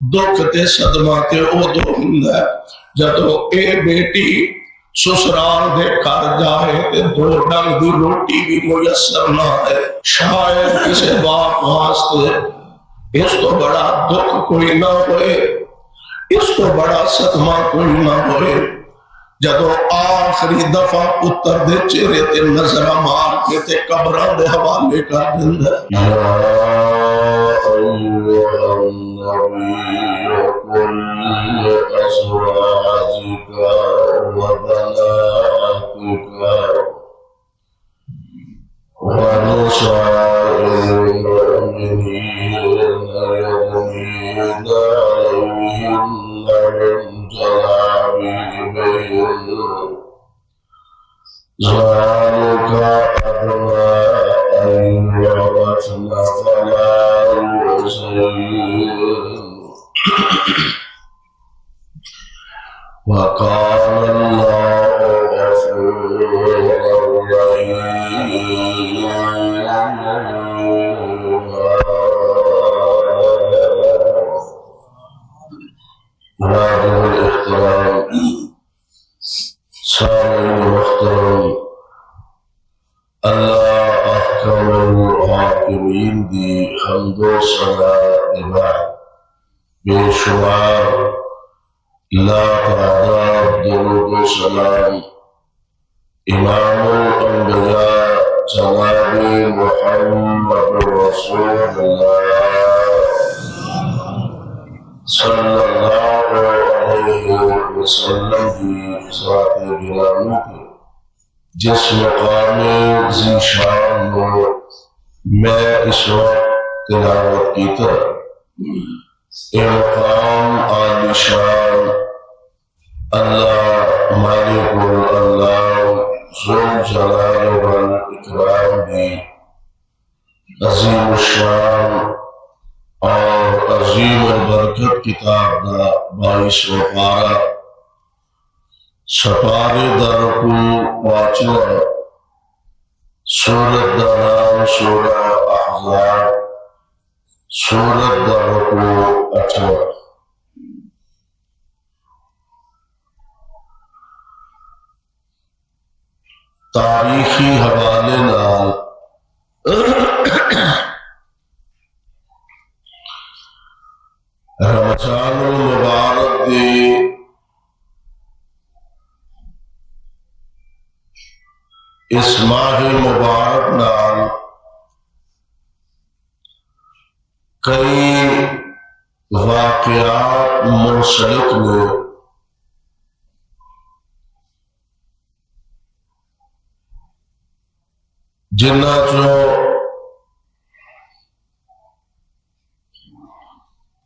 دکھ تے صدمہ تے ادو ہوندا ہے جدوں اے بیٹی سسرال دے گھر جائے تے دو ڈنگ دی روٹی بھی میسر نہ ہے۔ شاید کسی باپ واسطے اس تو بڑا دکھ کوئی نہ ہوئے، اس تو بڑا صدمہ کوئی نہ ہوئے جدو آخری دفعہ پتر دے چہرے تے نظر مار کے تے قبراں دے حوالے کر دیندا ہے۔ یا ایھا النبی قل لأزواجک وبناتک ونساء المؤمنین یغضضن علیہن من جلابیبہن ذلک أدنی أن يعرفن فلا يؤذين وكان الله غفورا رحيما۔ واجب الاحترام سامعین محترم، اللہ احکم الحاکمین دی حمد و ثنا دے بعد بے شمار لا تعداد درود و سلام امام الانبیاء جناب محمد رسول اللہ صلی اللہ علیہ وسلم کی ذات گرامی کے جس مقام ذیشان میں اس وقت تلاوت کی طرح اے مقام عالی شان اللہ مالک اللہ ذوالجلال والاکرام دی عظیم الشان اور عظیم البرکت کتاب دا 22 پارہ سپارے در کو پاچنا سورت دا نام سورہ احزاب سورت دا رکو 8 تاریخی حوالے نال رمضان المبارک دے اس ماہ مبارک نال کئی واقعات منسلک نے جنہ چوں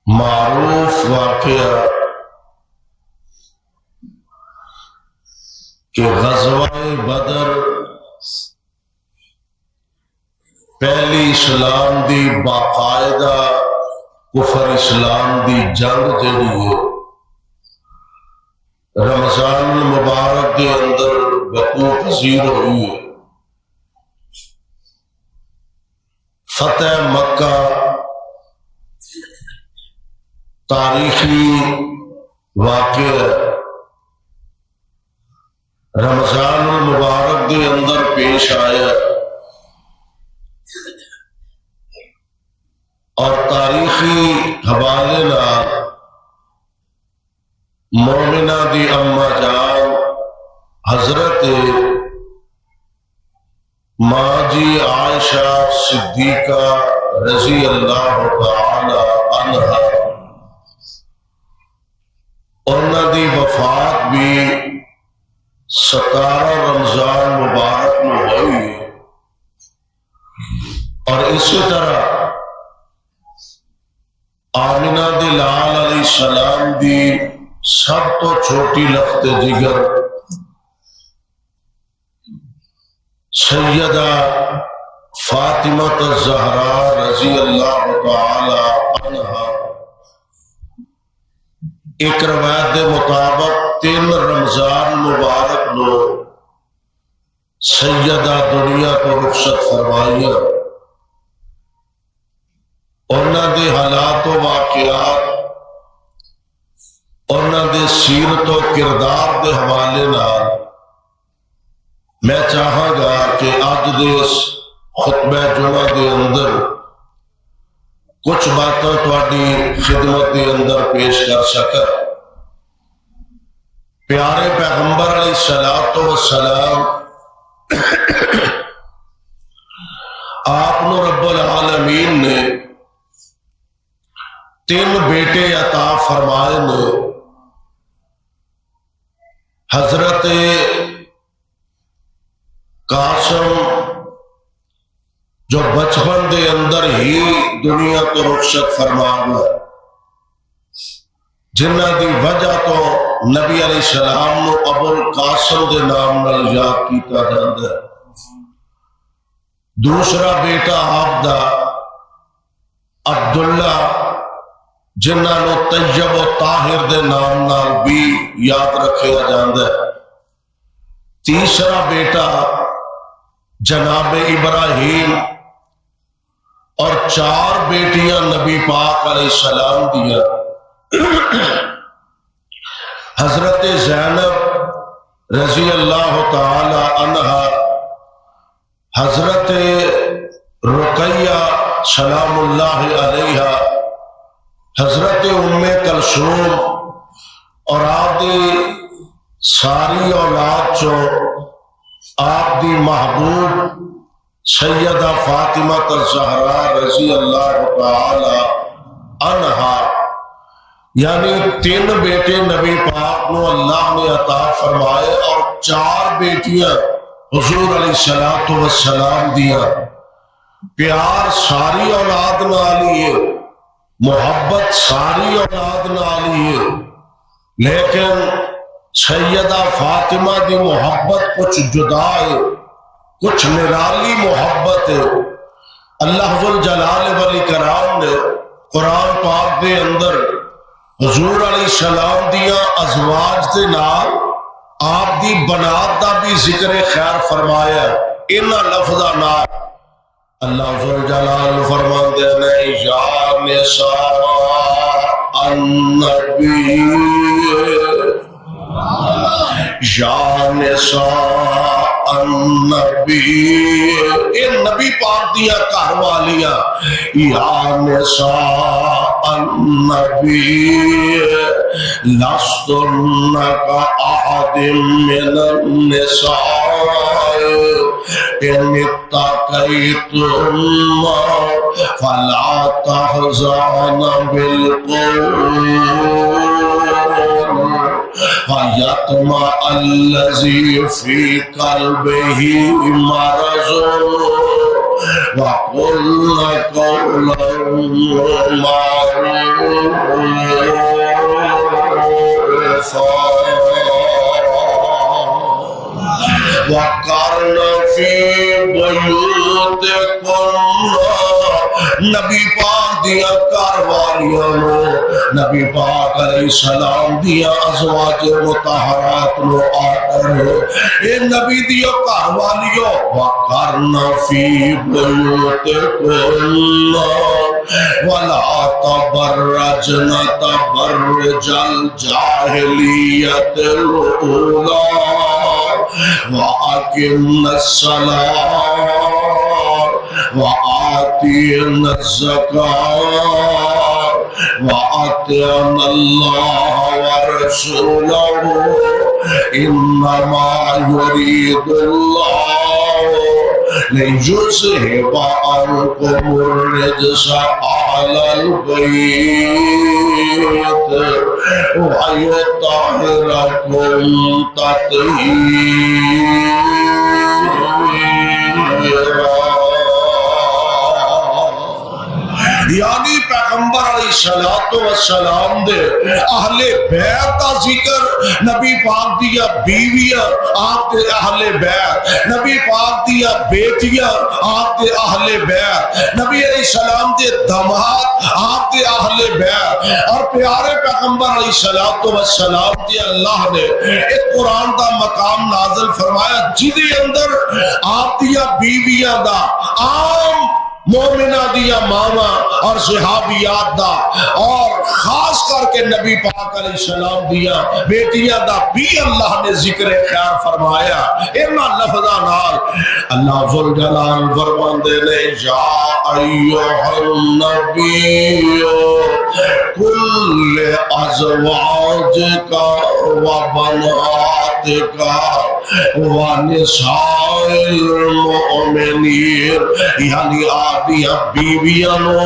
معروف واقعہ کہ غزوہ بدر پہلی اسلام دی باقاعدہ کفر اسلام دی جنگ جڑی ہے رمضان المبارک کے اندر وقوع پذیر ہوئی ہے۔ فتح مکہ تاریخی واقعہ رمضان المبارک کے اندر پیش آیا اور تاریخی حوالے نال مومنہ دی اما جان حضرت ماں جی عائشہ صدیقہ رضی اللہ تعالی عنہا انہاں دی وفات بھی 17 رمضان مبارک میں ہوئی ہے اور اسی طرح آمنہ دی لال علیہ السلام دی سب تو چھوٹی لخت جگر سیدہ فاطمہ الزہرا رضی اللہ تعالی عنہا ایک روایت کے مطابق 3 رمضان مبارک نو سیدہ دنیا کو رخصت فرمائی۔ انہاں دے حالات و واقعات انہاں دے سیرت و کردار دے حوالے نال میں چاہاں گا کہ اج دے اس خطبہ جمعہ دے اندر کچھ باتاں تہاڈی خدمت دے اندر پیش کر سکاں۔ پیارے پیغمبر علیہ الصلوۃ والسلام آپ نو رب العالمین نے 3 بیٹے عطا فرمائے نے۔ حضرت قاسم جو بچپن دے اندر ہی دنیا کو رخصت فرما گیا، جنہ دی وجہ تو نبی علیہ السلام نو ابو القاسم دے نام نال یاد کیتا جاندا ہے۔ دوسرا بیٹا آپ دا عبداللہ، جنہ نو طیب و طاہر دے نام نال بھی یاد رکھیا جاندا ہے۔ تیسرا بیٹا جناب ابراہیم، اور 4 بیٹیاں نبی پاک علیہ السلام دیا۔ حضرت زینب رضی اللہ تعالی عنہا، حضرت رقیہ سلام اللہ علیہا، حضرت ام کلثوم، اور آپ دی ساری اولاد چو آپ دی محبوب سیدہ فاطمہ الزہرا رضی اللہ تعالی عنہا، یعنی 3 بیٹے نبی پاک نو اللہ نے عطا فرمائے اور 4 بیٹیاں حضور علیہ الصلوۃ والسلام دیا۔ پیار ساری اولاد نال ہی ہے، محبت ساری اولاد نال ہی ہے، لیکن سیدہ فاطمہ دی محبت کچھ جدا ہے، کچھ نرالی محبت ہے۔ اللہ ذوالجلال والاکرام نے قرآن پاک دے اندر حضور علیہ السلام دیا ازواج دے نال آپ دی بنات دا بھی ذکر خیر فرمایا۔ انہاں لفظاں نال اللہ ذوالجلال فرماندے نے یا نساء النبی یا نساء النبی، اے نبی پاک دیا گھر والیاں، یا نساء النبی لستن کا احد من النساء ان اتقیتن فلا تحزن بالقول فیطمع الذی فی قلبہ مرض وقلن قولا معروفا وقرن فی بیوتکن، نبی پاک دیا گھر والیاں نو نبی پاک علیہ السلام دیا ازواج مطہرات نو آڈر اے نبی دیا گھر والیوں وقرن فی بیوتکن ولا تبرجن تبرج الجاہلیت الاولی وَأَقِمْنَ الصَّلَاةَ وَآتِينَ الزَّكَاةَ وَأَطِعْنَ اللَّهَ وَرَسُولَهُ إِنَّمَا يُرِيدُ اللَّهُ لِيُذْهِبَ عَنكُمُ الرِّجْسَ أَهْلَ الْبَيْتِ وَيُطَهِّرَكُمْ تَطْهِيرًا۔ یعنی پیغمبر علیہ الصلوۃ والسلام دے اہل بیت دا ذکر، نبی پاک دیا بیویاں آپ دے اہل بیت، نبی پاک دیا بیٹیاں آپ دے اہل بیت، نبی علیہ السلام دے داماد آپ دے اہل بیت، اور پیارے پیغمبر علیہ الصلوۃ والسلام دے اللہ نے ایک قرآن دا مقام نازل فرمایا جدے اندر آپ دیا بیویاں دا عام مومنہ دیا ماما اور صحابیات دا اور خاص کر کے نبی پاک علیہ السلام دیا بیٹیاں دا بھی اللہ نے ذکر خیر فرمایا اینا لفظہ نال اللہ ذوالجلال فرماندے نے یا ایوہ النبی کل ازواج کا و بنات کا و نساء المؤمنین یعنی آدیا بیویانو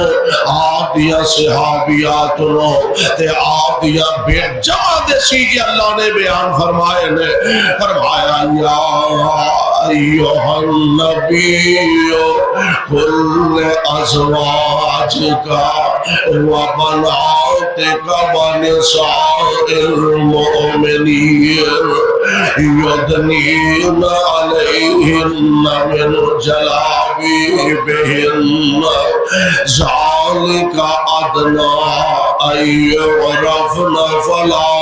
آدیا صحابیاتنو تے آدیا بے جمع دیسی کہ اللہ نے بیان فرمائے نے فرمایا یا ایوہ النبی کل ازواج کا و بنات کا و نساء المؤمنین یدنین علیہن من جلابیبہن ذالک ادنی ان یعرفن فلا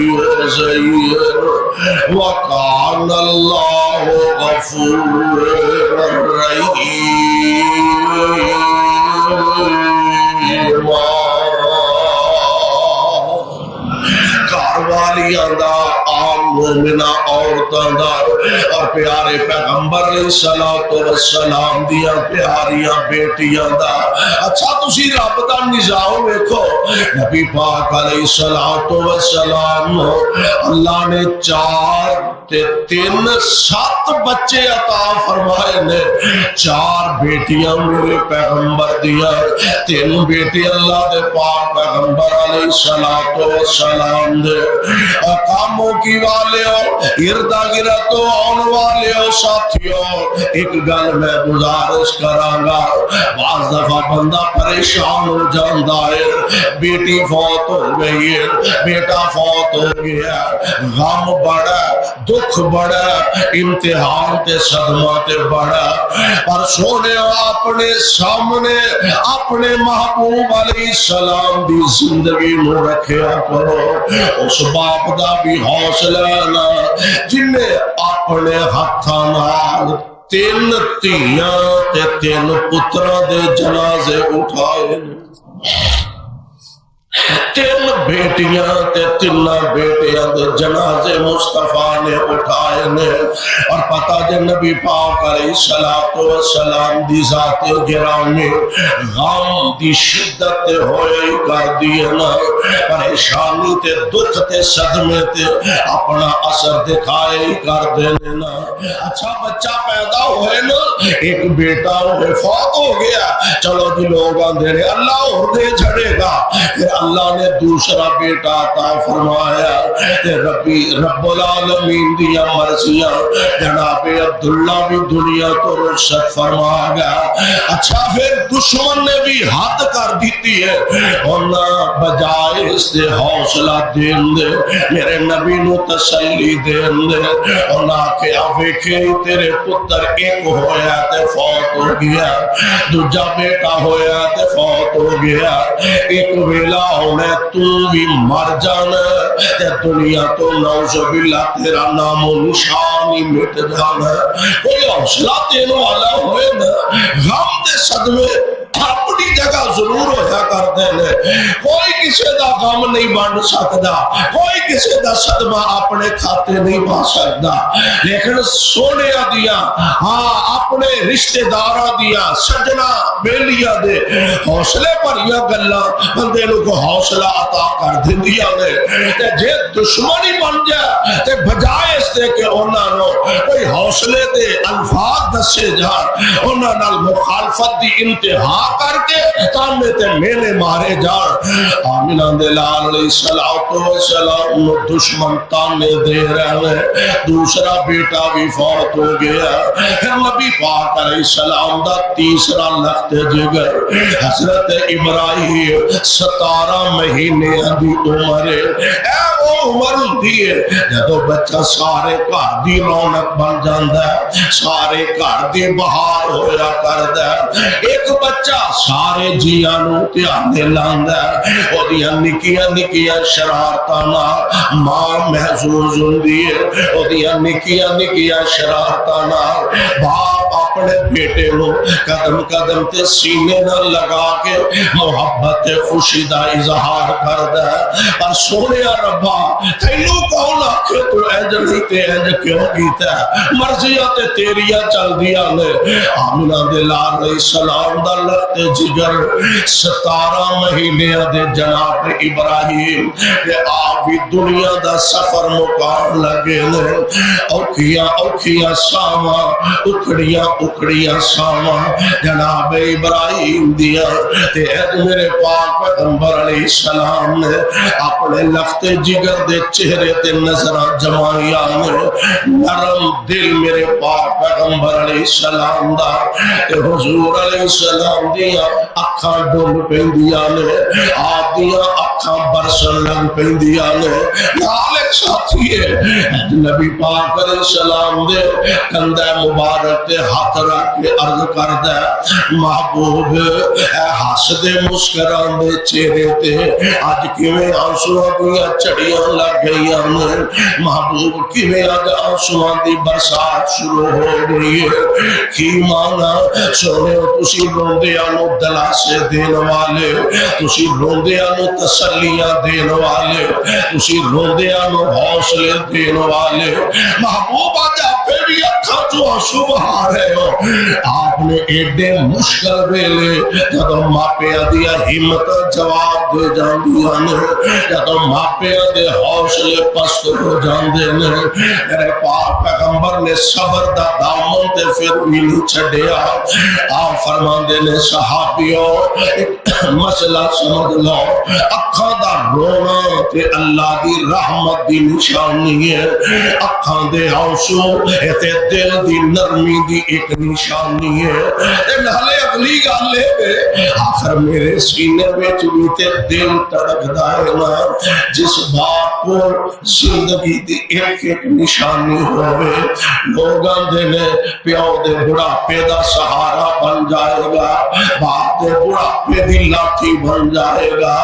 یؤذین وکان اللہ غفورا رحیما کاروالیاں دا عام مومنہ عورتاں دا اور پیارے پیغمبر علیہ السلام دیا پیاریاں بیٹیاں دا اچھا تسی رب دا نظام ویکھو نبی پاک علیہ السلام اللہ نے 4 تے 3 7 بچے عطا فرمائے نے 4 بیٹیاں میرے پیغمبر دیا 3 بیٹے اللہ دے پاک پیغمبر علیہ السلام دے کاموں کی والے ہو اردا گرد آن والے ہو ساتھیوں ایک گل میں گزارش کرانگا بعض دفعہ بندہ پریشان ہو جاندہ ہے بیٹی فوت ہو گئی ہے بیٹا فوت ہو گیا غم بڑا دکھ بڑا امتحان تے صدمہ تے بڑا پر سونے اپنے سامنے اپنے محبوب علیہ السلام دی زندگی نو رکھیا کرو اس باپ دا بھی حوصلہ نا جن نے اپنے ہاتھاں نال 3 دھیاں تے 3 پتراں دے جنازے اٹھائے 3 بیٹیاں تے 3 بیٹیاں دے جنازے مصطفیٰ نے اٹھائے نے اور پتہ جے نبی پاک علیہ السلام دی ذات گرامی غم دی شدت ہوئے کر دیے نا پریشانی تے دکھ تے صدمے تے اپنا اثر دکھائے کر دینے نا اچھا بچہ پیدا ہوئے نا ایک بیٹا ہوئے فوت ہو گیا چلو جی لوگ آندے نے اللہ اور دے چھڑے گا پھر اللہ نے دوسرا بیٹا عطا فرمایا کہ رب العالمین دیا مرضیاں جناب عبداللہ بھی دنیا تو رخصت فرما گیا اچھا پھر دشمن نے بھی حد کر دیتی ہے اور نہ بجائے اس دے حوصلہ دین دے میرے نبی نو تسلی دین دے اور نہ کہ آویکھے تیرے پتر ایک ہویا تے فوت ہو گیا دوجا بیٹا ہویا تے فوت ہو گیا ایک ویلا ہونے تو بھی مر جانا تے دنیا تو نعوذ باللہ تیرا نام و نشانی مٹ جانا کوئی حوصلہ دین والا ہوئے نا غم دے صدمے اپنی جگہ ضرور ہویا کرتے ہیں کوئی کسی دا غم نہیں بن سکتا کوئی کسی دا صدمہ اپنے کھاتے نہیں پا سکتا لیکن سونے دیا ہاں اپنے رشتہ دارہ دیا سجنا بیلیا دے حوصلے پر یہ گلہ بندے لوگ کو حوصلہ عطا کر دیں دیا دے تے جے دشمنی بن جائے تے بجائے اس دے کہ انہاں نو کوئی حوصلے دے الفاظ دسے جان انہاں نال مخالفت دی انتہا کر کے تانے تے میلے مارے جان آمینہ دے لال علیہ السلام نو دشمن تانے دے رہے دوسرا بیٹا بھی فوت ہو گیا پھر نبی پاک علیہ السلام دا تیسرا لخت جگر حضرت ابراہیم 17 مہینے دی عمر اے عمر ہوندی ہے جدوں بچہ سارے گھر دی رونق بن جاندا ہے، سارے گھر دی بہار ہویا کردا ہے۔ ایک بچہ سارے جیاں نوں دھیانے لاندا ہے، اودیاں نکیاں نکیاں شرارتاں نال ماں محظوظ ہوندی ہے، اودیاں نکیاں نکیاں شرارتاں نال باپ اپنے بیٹے نو قدم قدم تے سینے نال لگا کے محبت خوشی دا اظہار کردا ہے۔ پر سونیا ربا تینوں کون آکھے تو انج نہیں تے انج کیوں کیتا ہے؟ مرضیاں تے تیریاں چلدیاں نے۔ آمنہ دے لال علیہ السلام دا لخت جگر 17 مہینیاں دے جناب ابراہیم تے آپ بھی دنیا دا سفر مکان لگے نے۔ اوکھیاں اوکھیاں ساواں اکھڑیاں اکھڑیاں ساواں جناب ابراہیم دیا تے اج میرے پاک پیغمبر علیہ السلام نے اپنے لخت جگر دے چہرے تے نظراں جمائیاں نے۔ نرم دل میرے پاک پیغمبر علیہ السلام دا تے حضور علیہ السلام دیا اکھاں ڈول پیندیاں نے، آپ دیا اکھاں برسن لگ پیندیاں نے۔ نال ایک ساتھی ہے نبی پاک علیہ السلام دے کندھے مبارک تے ہاتھ رکھ کے عرض کردا ہے محبوب اے ہسدے مسکراندے چہرے تے اج کیویں آنسواں دیاں چڑیاں لگ گئیاں نے؟ محبوب کیویں اج آنسواں دی برسات شروع ہو گئی ہے؟ کی مانا سونے تسی روندیاں نو دلاسے دین والے، تسی روندیاں نو تسلیاں دین والے، تسی روندیاں نو حوصلے دین والے۔ محبوب آج آپ بھی اکھاں جو آنسو بہا رہے ہو، آپ نے ایڈے مشکل ویلے جدوں ماپیاں دیا ہمت جواب دے جاندیاں نے، جدوں ماپیاں دے حوصلے پست ہو جاندے نے، میرے پاک پیغمبر نے صبر دا دامن تے پھر بھی نہیں چھڈیا۔ آپ فرماندے نے صحابیوں ایک مسئلہ سمجھ لو، اکھاں دا رونا تے اللہ دی رحمت دی نشانی ہے، اکھاں دے آنسو تے دل دی نرمی دی ایک نشانی ہے۔ نالے اگلی گل ہے آخر میرے سینے وچ بھی تے دل تڑکدا ہے نا، جس باپ کو زندگی دی ایک ایک نشانی ہوئے، لوگ آندے نے پیو دے بڑھاپے دا سہارا بن جائے گا، باپ دے بڑھاپے دی لاٹھی بن جائے گا،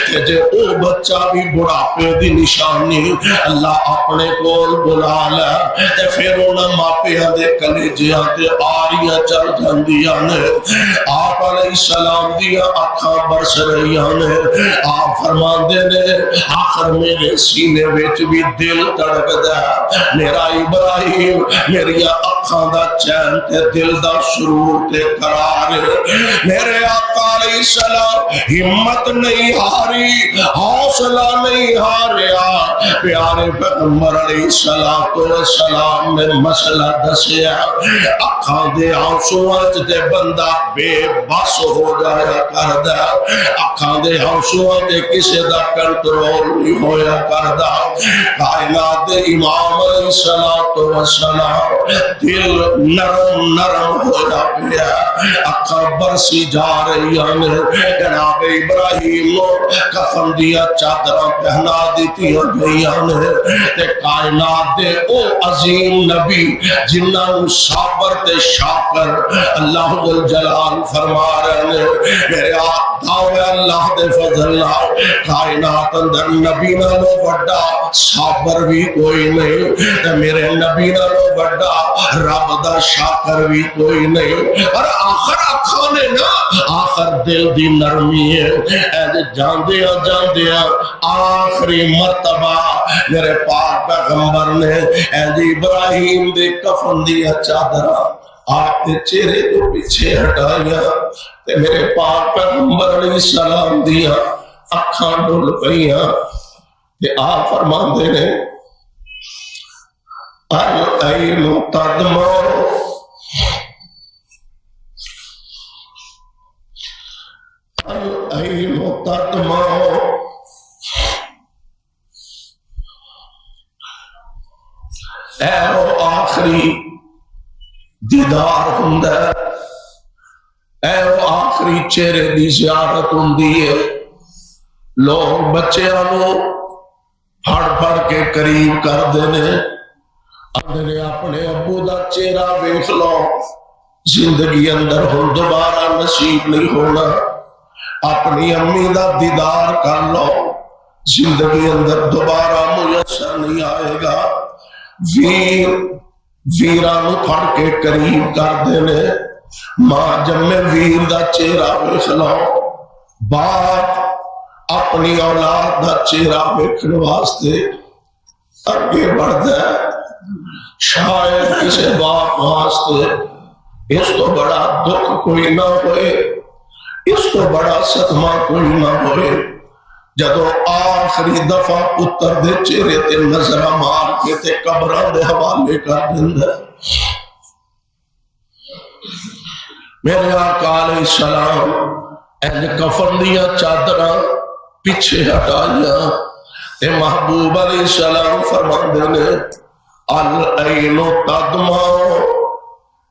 کہ جے او بچہ بھی بڑھاپے دی نشانی اللہ اپنے کول بلا لے تے پھر انہاں ماپیاں دے کلیجیاں تے آریاں چل جاندیاں نے۔ آپ علیہ السلام دیا اکھاں برس رہیاں نے، آپ فرماندے نے آخر میرے سینے وچ بھی دل تڑکدا ہے، میرا ابراہیم میری اکھاں دا چین تے دل دا سرور تے قرار ہے۔ میرے آقا علیہ السلام ہمت نہیں ہاری، حوصلہ نہیں ہاریا۔ پیارے پیغمبر علیہ السلام نے مسئلہ دسیا، اکھاں دے آنسواں تے بندہ بے بس ہو جایا کردا، اکھاں دے آنسواں تے کسے دا کنٹرول نہیں ہویا کردا۔ کائنات دے امام علیہ السلام دل نرم نرم ہویا پیا، اکھاں برسی جا رہی نے۔ جناب ابراہیم نو کفن دیا چادراں پہنا دیتیاں گئیاں نے، تے کائنات دے او عظیم نبی جنہاں نو صابر تے شاکر اللہ جلال فرما رہے نے، میرے دعوے اللہ دے فضل نال کائنات اندر نبی نالوں بڑا صابر بھی کوئی نہیں، تے میرے نبی نالوں بڑا رب دا شاکر بھی کوئی نہیں۔ اور آخر اکھاں نے نا آخر دل دی نرمی ہے، اے جاندیا جاندیا آخری مرتبہ میرے پاک پیغمبر نے اے ابراہیم دے کفن دیا چادرہ آپ کے چہرے کو پیچھے ہٹایا، تے میرے پاک پیغمبر علیہ السلام دیا اکھاں ڈل پئیاں، تے آپ فرماندے نے العین تدمع العین تدمع، اے وہ آخری دیدار ہوندا ہے، اے وہ آخری چہرے دی زیارت ہوندی ہے۔ لوگ بچیاں نو پھڑ پھڑ کے قریب کر دینے اندر اپنے ابو دا چہرہ ویکھ لو زندگی اندر ہن دوبارہ نصیب نہیں ہونا اپنی امی دا دیدار کر لو زندگی اندر دوبارہ میسر نہیں آئے گا ویرانو پھڑ کے قریب کر دینے ماں جمے ویر دا چہرہ ویکھ لو باپ اپنی اولاد دا چہرہ ویکھن واسطے اگے بڑھتا ہے شاید کسی باپ واسطے اس تو بڑا دکھ کوئی نہ ہوئے اس تو بڑا صدمہ کوئی نہ ہوئے جدو آخری دفعہ پتر دے چہرے تے نظر مار کے تے قبراں دے حوالے کر دیندا میرے آقا علیہ السلام اہل کفن دیا چادراں پیچھے ہٹائیاں تے محبوب علیہ السلام فرماندے نے العین تدمع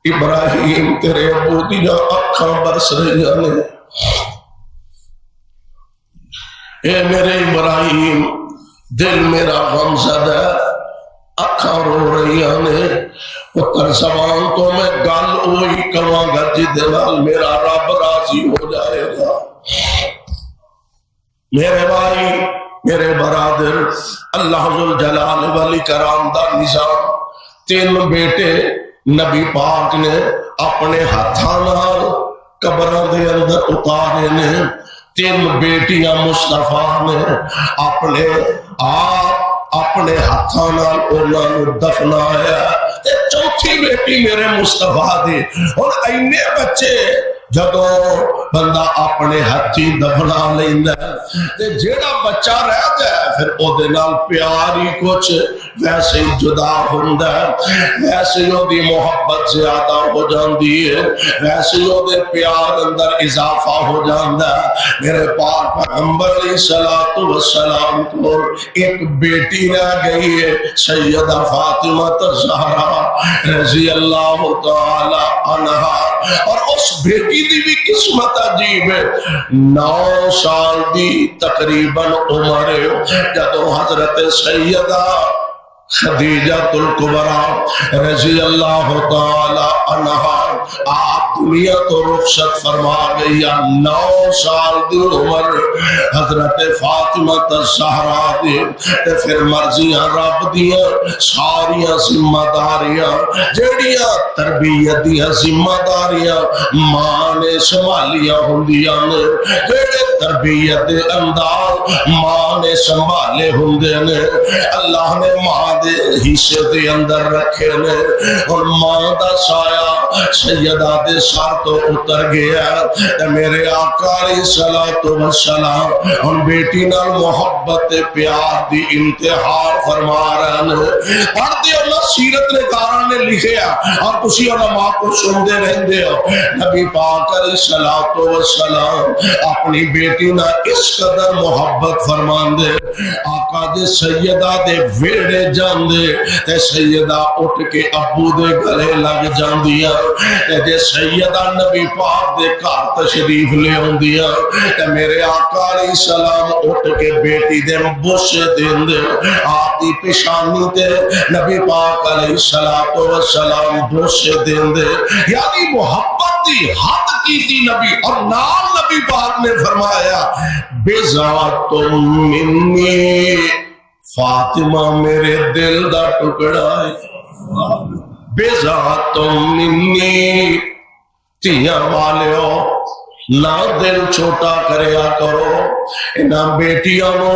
ابراہیم تیرے ابو دیا اکھاں برس رہی نے اے میرے ابراہیم دل میرا غم زدہ اکھاں رو رہی نے پتر زبان تو میں گل ہوئی کواں گا جدنال میرا رب راضی ہو جائے گا میرے بھائی میرے برادر اللہ ذوالجلال والاکرام دا نظام تین بیٹے نبی پاک نے اپنے ہاتھاں نال قبراں دے اندر اتارے نے تین بیٹیاں مصطفیٰ نے اپنے آپ اپنے ہاتھاں نال انہاں نوں دفنایا تے چوتھی بیٹی میرے مصطفیٰ دی اور اینے بچے جدو بندہ اپنے ہاتھی دفنا لیندا تے جیڑا بچہ رہ جائے پھر او دے نال پیار ہی کچھ ویسے ہی جدا ہوندا ہے ویسے ہی او دی محبت زیادہ ہو جاندی ہے ویسے ہی او دے پیار اندر اضافہ ہو جاندا ہے میرے پاک پیغمبر علیہ الصلوۃ والسلام کو ایک بیٹی رہ گئی ہے سیدہ فاطمہ الزہرا رضی اللہ تعالی عنہا اور اس بیٹی دی بھی قسمت عجیب ہے 9 سال دی تقریباً عمر جدو حضرت سیدہ خدیجہ الکبریٰ رضی اللہ تعالی عنہا آپ دنیا تو رخصت فرما گئی 9 سال دی عمر حضرت فاطمہ الزہرا دی پھر مرضیاں رب دیاں ساریاں ذمہ داریاں جیڑیاں تربیت دیاں ذمہ داریاں ماں نے سنبھالیاں ہوندیاں نے جیڑے تربیت دے انداز ماں نے سنبھالے ہوندے نے اللہ نے ماں دے حصے دے اندر رکھے نے اور ماں دا سایہ سیدہ دے سر تو اتر گیا میرے آقا علیہ الصلوۃ والسلام اور بیٹی نال محبت پیار دی انتہا فرما رہے ہیں پڑھ دے اللہ سیرت نگاراں نے لکھیا اور تسی علماء کو سندے رہندے ہو نبی پاک علیہ الصلوۃ والسلام اپنی بیٹی نال اس قدر محبت فرماندے آقا دے سیدہ دے ویڑے جاندے تے سیدہ اٹھ کے ابو دے گلے لگ جاندیاں تے جے سیدہ نبی پاک دے گھر تشریف لے آندیاں تے میرے آقا علیہ السلام اٹھ کے بیٹی دے بوسے دیندے آپ دی پیشانی تے نبی پاک علیہ السلام بوسے دیندے یعنی محبت دی حد کی تھی نبی اور نام نبی پاک نے فرمایا بذات منی فاطمہ میرے دل دا ٹکڑا ہے بذات منی تیاں والیو نہ دل چھوٹا کریا کرو نہ بیٹیاں نو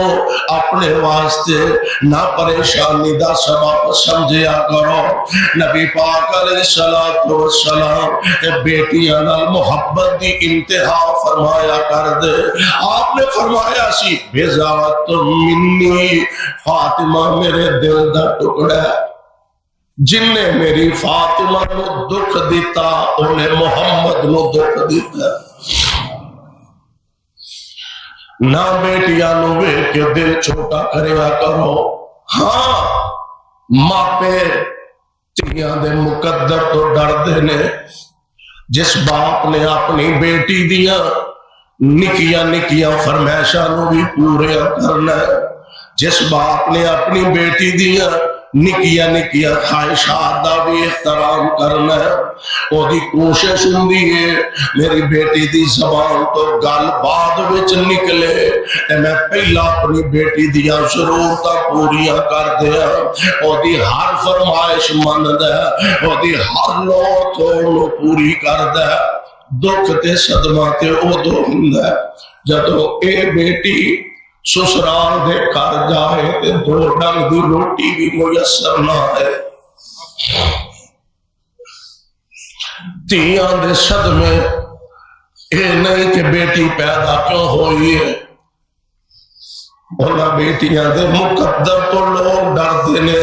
اپنے واسطے نہ پریشانی دا سبب سمجھیا کرو نبی پاک علیہ الصلوۃ والسلام بیٹیاں نال محبت دی انتہا فرمایا کر دے آپ نے فرمایا سی بذات منی فاطمہ میرے دل دا ٹکڑا ہے جن نے میری فاطمہ نو دکھ دیتا انہیں محمد نو دکھ دیتا نہ بیٹیاں نو ویکھ کے دل چھوٹا کریا کرو ہاں ماپے تیاں دے مقدر تو ڈر دے نے جس باپ نے اپنی بیٹی دیاں نکیاں نکیاں فرمائشاں نو بھی پورے کرنا ہے جس باپ نے اپنی بیٹی دیا نکیا نکیا خواہشات دا بھی احترام کرنا ہے، وہ دی کوشش ہوندی ہے میری بیٹی دی زبان تو گل بعد وچ نکلے تے میں پہلا اپنی بیٹی دیا ضرورتاں پوریاں کر دیا، وہ دی ہر فرمائش مند ہے، وہ دی ہر لوڑ تو پوری کر دے۔ دکھ تے صدمہ تے ادو ہوندا ہے جدوں اے بیٹی سسرال دے گھر جائے تے دو ڈنگ دی روٹی بھی میسر نہ ہے۔ تیاں دے صدمے اے نہیں کہ بیٹی پیدا کیوں ہوئی ہے، انہاں بیٹیاں دے مقدر تو لوگ ڈر دینے،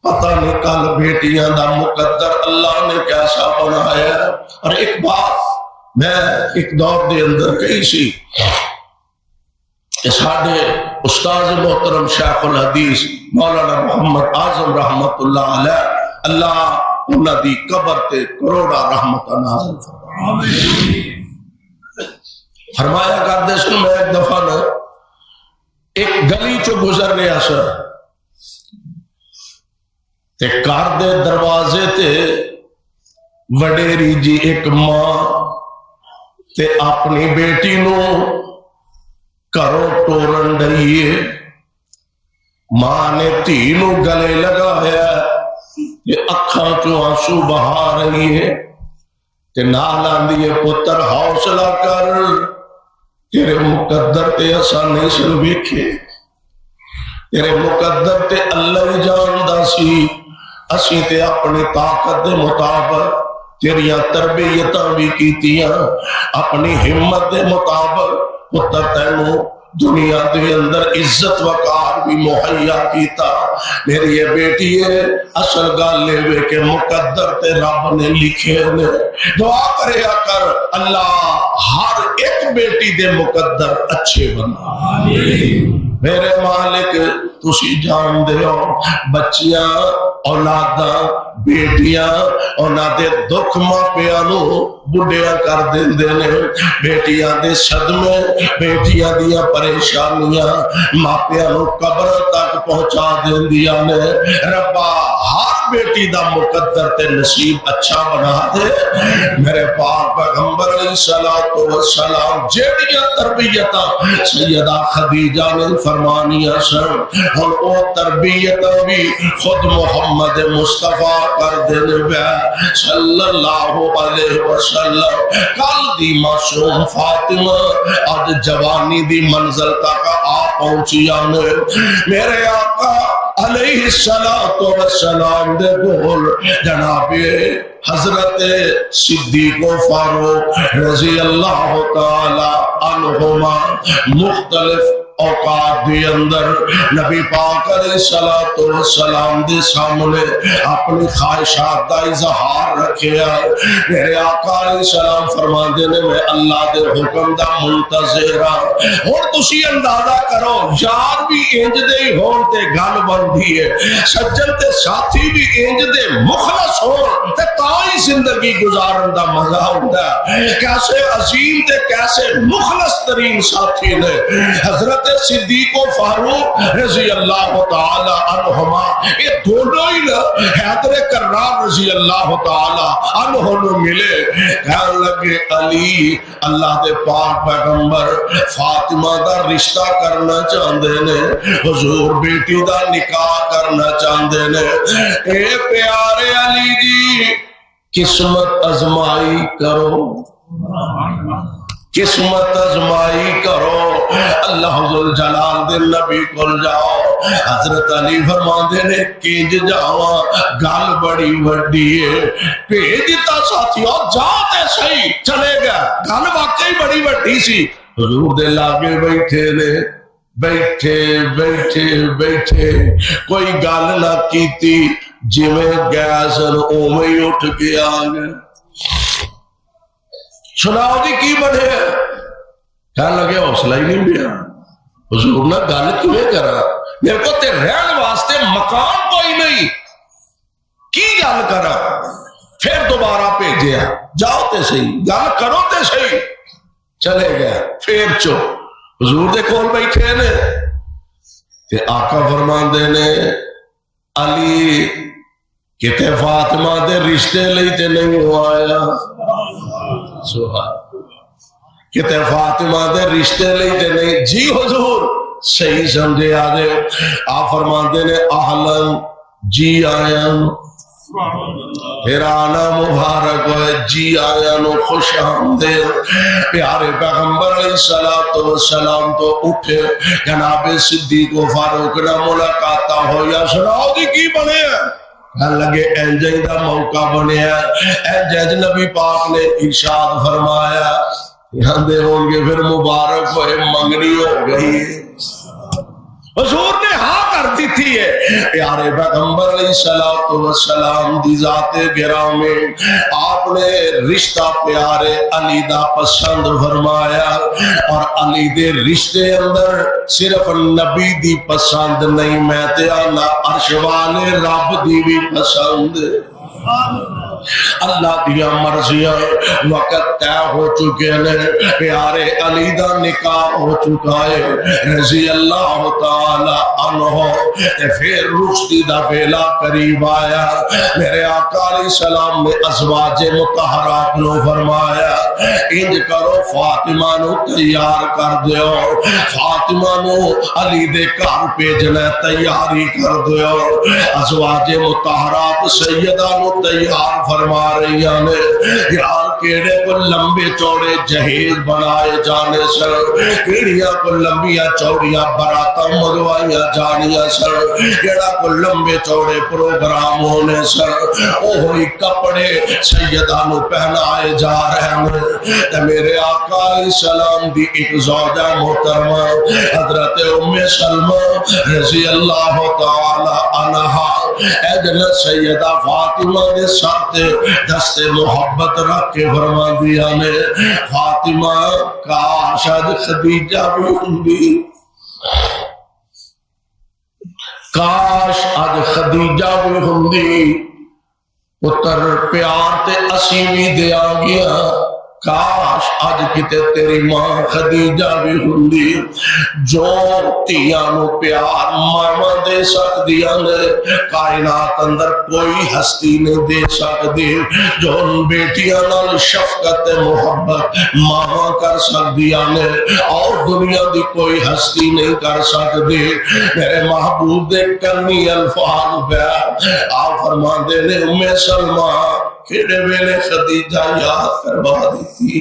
پتہ نہیں کل بیٹیاں دا مقدر اللہ نے کیسا بنایا ہے۔ اور ایک بات میں ایک دور دے اندر کہی سی، ساڈے استاد محترم شیخ الحدیث مولانا محمد اعظم رحمت اللہ علیہ، اللہ انہاں دی قبر تے کروڑا رحمت نازل فرمائے۔ فرمایا کرتے سن میں ایک دفعہ نا ایک گلی چو گزر رہا سا تے گھر دے دروازے تے وڈیری جی ایک ماں تے اپنی بیٹی نو گھروں ٹورن ڈئی ہے، ماں نے دھی نو گلے لگایا تے اکھاں چوں آنسو بہا رہی ہے تے نال آندی ہے پتر حوصلہ کر، تیرے مقدر تے اساں نہیں سن ویکھے، تیرے مقدر تے اللہ ہی جاندا سی، اسی تے اپنی طاقت دے مطابق تیریاں تربیتاں بھی کیتیاں، اپنی ہمت دے مطابق پتر تینوں دنیا دے اندر عزت وقار بھی مہیا کیتا۔ میری یہ بیٹی ہے اصل گل لے کہ مقدر تے رب نے لکھے نے، دعا کریا کر اللہ ہر ایک بیٹی دے مقدر اچھے بنا۔ میرے مالک تسی جان دے ہو بچیاں اولاداں بیٹیاں انہاں دے دکھ ماپیاں نو بڑھیا کر دیندے نے، بیٹیاں دے صدمے بیٹیاں دیاں پریشانیاں ماپیاں نو قبر تک پہنچا دیندیاں نے۔ ربا ہر بیٹی دا مقدر تے نصیب اچھا بنا دے۔ میرے پاک پیغمبر علیہ الصلوۃ والسلام جیڑیاں تربیتاں سیدہ خدیجہ نے فرمانیاں سن، ہن او تربیتاں بھی خود محمد مصطفیٰ کر دینے پہ صلی اللہ علیہ وسلم۔ کل دی معصوم فاطمہ آج جوانی دی منزل تک آ پہنچی آنے، میرے آقا علیہ السلام دے بول جناب حضرت صدیق و فاروق رضی اللہ تعالی عنہما مختلف اوقات دے اندر نبی پاک علیہ السلام دے سامنے اپنی خواہشات دا اظہار رکھیا۔ میرے آقا علیہ السلام فرماندے نے میں اللہ دے حکم دا منتظر ہاں۔ اور تسی اندازہ کرو یار بھی انج دے ہی ہون تے گل بندی ہے، سجن تے ساتھی بھی انج دے مخلص ہون تے تائی زندگی گزارن دا مزہ ہوندا ہے۔ کیسے عظیم تے کیسے مخلص ترین ساتھی نے حضرت صدیق و فاروق رضی اللہ تعالی عنہما، یہ دونوں ہی نا حیدر کرار رضی اللہ تعالی عنہ نو ملے، کہنے لگے علی اللہ دے پاک پیغمبر فاطمہ دا رشتہ کرنا چاہندے نے، حضور بیٹی دا نکاح کرنا چاہندے نے۔ اے پیارے علی جی قسمت ازمائی کرو، قسمت ازمائی کرو، اللہ ذوالجلال دے نبی کول جاؤ۔ حضرت علی فرماندے نے کنج جاواں گل بڑی وڈی ہے، بھیج دیتا ساتھیو جاتے صحیح چلے گا، گل واقعی بڑی وڈی سی۔ حضور دے لاگے بیٹھے نے، بیٹھے بیٹھے بیٹھے کوئی گل نہ کیتی، جویں گیس اوویں ہی اٹھ کے آ گئے۔ سناؤ جی کی بڑھے، کہنے لگے حوصلہ ہی نہیں ملا، حضور نے گل کیویں کرا، میرے کو تے رہن واسطے مکان کوئی نہیں، کی گل کرا؟ پھر دوبارہ بھیجیا، جاؤ تے صحیح گل کرو تے صحیح، چلے گئے۔ پھر چو حضور دے کول بیٹھے نے، تے آقا فرماندے نے علی کتے فاطمہ دے رشتے لئی تے نہیں آیا، سبحان کتے فاطمہ دے رشتے لئی تے نہیں، جی حضور صحیح سمجھے آدھے آپ فرماندے نے اہلن جی آیا، پھر آنا مبارک ہوئے، جی آیا نو خوش آمدید۔ پیارے پیغمبر علیہ السلام تو اٹھے، جناب صدیق و فاروق نہ ملاقاتہ ہو یا سناؤ دی کی بنے ہیں، کہنے لگے اینجل دا موقع بنے ہیں، اینجل نبی پاک نے ارشاد فرمایا یہاں دے ہوں گے، پھر مبارک ہوئے منگنی ہو گئی، حضور نے ہاں کر دی تھی ہے۔ پیارے پیغمبر علیہ السلام دی ذات گرامی آپ نے رشتہ پیارے علی دا پسند فرمایا، اور علی دے رشتے اندر صرف نبی دی پسند نہیں، میں تے آنا عرش والے رب دی بھی پسند، اللہ دیا مرضیاں وقت طے ہو چکے ہیں، پیارے علی دا نکاح ہو چکا ہے رضی اللہ تعالی عنہ، پھر رشدی دا ویلا قریب آیا، میرے آقا علیہ السلام نے ازواج مطہرات نو فرمایا انج کرو فاطمہ نو تیار کر دیو، فاطمہ نو علی دے گھر بھیجنا تیاری کر دیو۔ ازواج مطہرات سیدہ نو تیار فرما رہی نے، یار کیڑے کو لمبے چوڑے جہیز بنائے جانے سر، کیڑیاں کو لمبیاں چوڑیاں براتاں منگوائیاں جانیاں سر، کیڑا کو لمبے چوڑے پروگرام ہونے سر، اوہی کپڑے سیدہ نو پہنائے جا رہے ہیں۔ میرے آقا علیہ السلام دی ایک زوجہ محترمہ حضرت ام سلمہ رضی اللہ تعالی عنہا اجل سیدہ فاطمہ دے ساتھ دست محبت رکھ کے فرما دیا نے، فاطمہ کاش آج خدیجہ بھی ہوندی، کاش آج خدیجہ بھی ہوندی، پتر پیار تے اسی بھی دیا گیا، کاش آج کتے تیری ماں خدیجہ بھی ہوندی، جو تیاں نو پیار ماما دے سکدیاں نے کائنات اندر کوئی ہستی نہیں دے سکدی، جو ان بیٹیاں نال شفقت محبت ماما کر سکدیاں نے اور دنیا دی کوئی ہستی نہیں کر سکدی۔ میرے محبوب دے کرنی الفاظ بیان آپ فرماندے نے ام سلمہ کیڑے ویلے خدیجہ یاد کروا دیتی،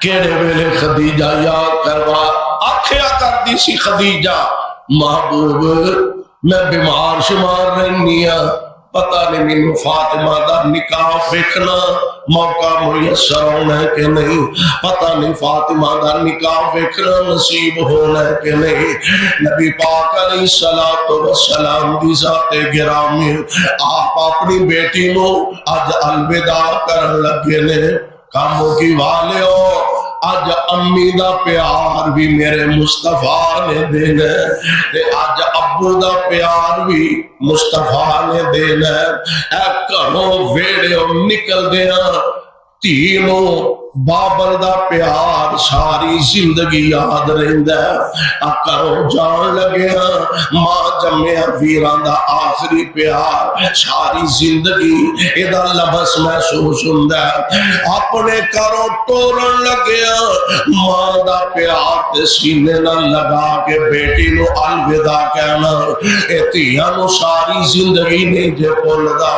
کیڑے ویلے خدیجہ یاد کروا آکھیا کر دی سی خدیجہ محبوب میں بیمار شمار رہنیا، پتہ نہیں مینوں فاطمہ دا نکاح ویکھنا موقع میسر ہونا ہے کہ نہیں، پتہ نہیں فاطمہ دا نکاح ویکھنا نصیب ہونا ہے کہ نہیں۔ نبی پاک علیہ السلام دی ذات گرامی آپ اپنی بیٹی نو اج الوداع کرن لگے نے، کاموں کی والے ہو آج امی دا پیار بھی میرے مصطفیٰ نے دینا ہے، آج ابو دا پیار بھی مصطفیٰ نے دینا ہے، اے گھروں ویڑے نکل دیا تینوں بابل دا پیار ساری زندگی یاد رہندا ہے، کرو جان لگیا ماں جمیا ویران دا آخری پیار ساری زندگی ایدہ لبس محسوس ہوندا ہے، اپنے کرو ٹورن لگیا ماں دا پیار تے سینے نہ لگا کے بیٹی نو الوداع کہنا، اے تیاں نو ساری زندگی نہیں جے بولدا۔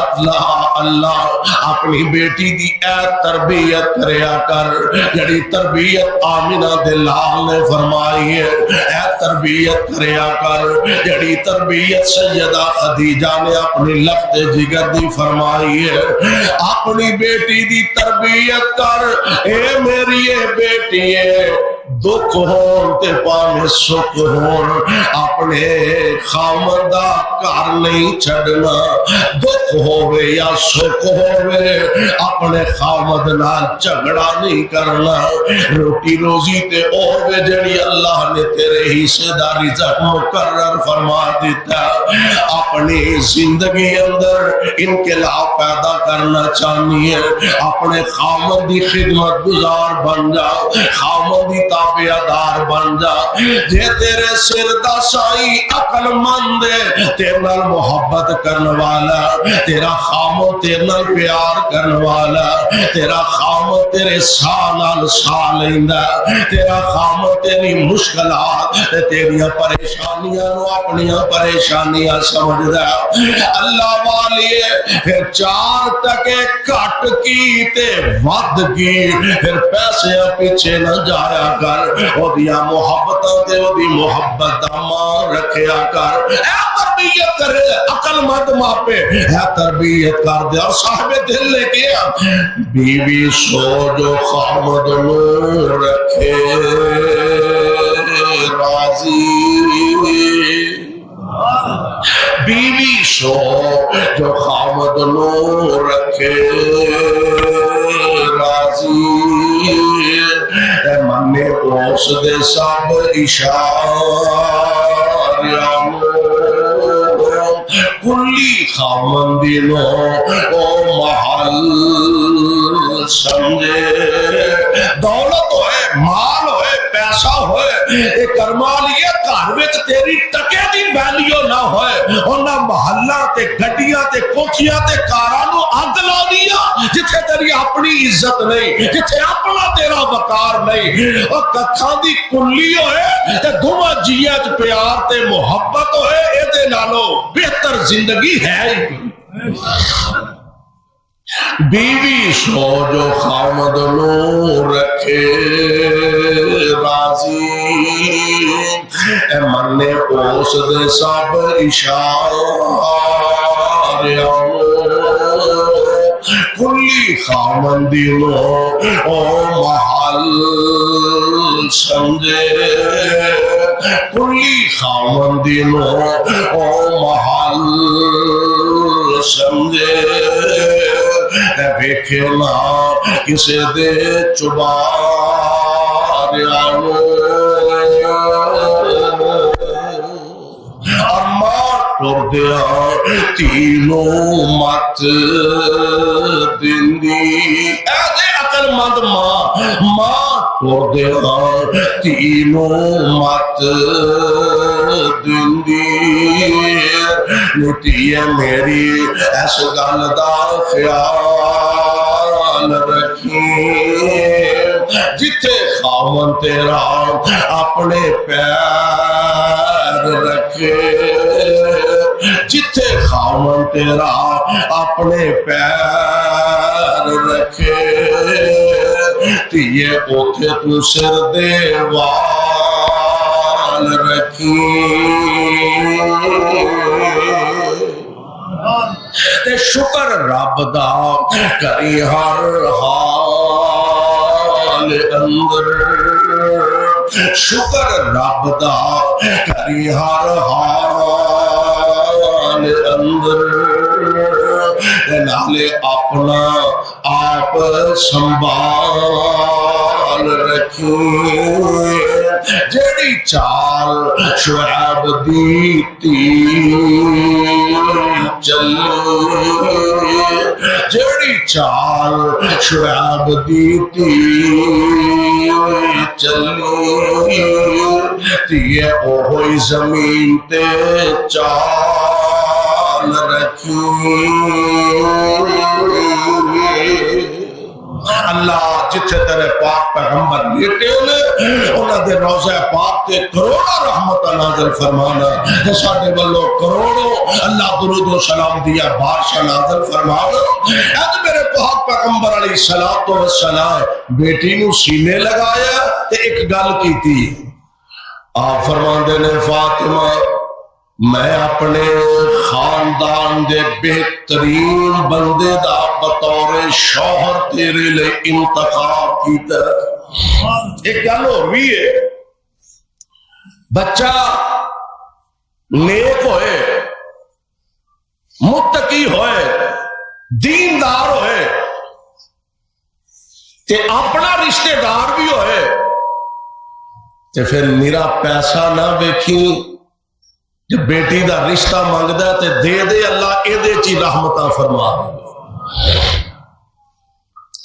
اللہ اللہ اپنی بیٹی دی اے تربیت کریا کر جڑی تربیت آمینہ دلال نے فرمائی ہے، اے تربیت کریا کر جڑی تربیت سیدہ خدیجہ نے اپنی لفظ جگر دی فرمائی ہے، اپنی بیٹی دی تربیت کر، اے میری بیٹی ہے دکھ ہون تے پانے سکھ ہون، اپنی اپنے خامد دا گھر نہیں چھڈنا، دکھ ہووے یا سکھ ہووے اپنے خامد نال جھگڑا نہیں کرنا۔ روٹی روزی تے ہووے جڑی اللہ نے تیرے حصے دا رزق مقرر فرما دیتا، اپنی زندگی اندر انقلاب پیدا کرنا چاہنی ہے، اپنے خامد دی خدمت گزار بن جا، خامد دی تابعدار بن جا۔ جے تیرے سر دا سائی عقل مند ہے، تیرے نال محبت کرنے والا، تیرا خامد تیرے نال پیار کرنے والا، تیرا خامد تیرے ساہ نال ساہ لیندا، تیرا خامد تیری مشکلات تیریاں پریشانیاں نو اپنیاں پریشانیاں سمجھدا۔ اللہ والی پھر چار ٹکے کٹ کی تے ود کی، پھر پیسے پیچھے نہ جایا کر، او دیا محبتاں تے او دی محبت دا مان رکھیا کر۔ اے تربیت کرے عقل مند ماپے، اے تربیت کر دے اور صاحب دل لے کے بیوی سو جو خامد نو رکھے راضی، بیوی سو جو خامد نو رکھے راضی، اے منے اس دے سب اشاریاں کلی خامندی نو او محل سمجھے۔ دولت ہوئے، مال ہوئے، پیسہ ہوئے، ایک کرمالیہ گھر وچ تیری ٹکے دی ویلیو نہ ہوئے، انہاں محلہ تے گڈیاں تے کوٹھیاں تے کاراں نو اگ لا دیا جتھے تیری اپنی عزت نہیں، جتھے اپنا تیرا وقار نہیں۔ اور ککھاں دی کلی ہوئے تے دوواں جیاں وچ پیار تے محبت ہوئے، اے دے نالوں بہتر زندگی ہے ہی۔ بیوی سو جو خامد نو رکھے راضی، اے منے اس دے سب اشاریاں کلی خامندی نو او محل سمجھے، کلی خامندی نو او محل سمجھے۔ ویکھے نہ کسے دے چباریاں نو، اما ٹر دیا تینوں مت دیندی، اے دے عقل مند ماں ٹر دیا تینوں مت دیندی، نتیے میری اس گل دا خیال رکھی، جتھے خاون تیرا اپنے پیر رکھے، جتھے خاون تیرا اپنے پیر رکھے، تیے اوتھے تو سر دے وال رکھی۔ تے شکر رب دا کری ہر حال اندر، شکر رب دا کری ہر حال اندر، نالے اپنا آپ سنبھال رکھی، جڑی چال شعیب دی چلی، جڑی چال شعیب دی چلی، تیے اوہی زمین تے چال رکھی۔ اللہ جتھے تیرے پاک پیغمبر لیٹے لے انہاں دے روضہ پاک تے کروڑا رحمت نازل فرمانا، تے ساڈے والوں کروڑوں اللہ درود و سلام دیا بارشاہ نازل فرمانا۔ اج میرے پاک پیغمبر علیہ الصلوۃ والسلام بیٹی نو سینے لگایا تے ایک گل کیتی، آپ فرماندے نے فاطمہ میں اپنے خاندان دے بہترین بندے دا بطور شوہر تیرے لئے انتخاب کیتا۔ ایک گل ہو بھی ہے، بچہ نیک ہوئے، متقی ہوئے، دیندار ہوئے تے اپنا رشتے دار بھی ہوئے تے پھر میرا پیسہ نہ ویکھی، جب بیٹی دا رشتہ منگدا تے دے دے اللہ اے دے چی رحمتہ فرما دے،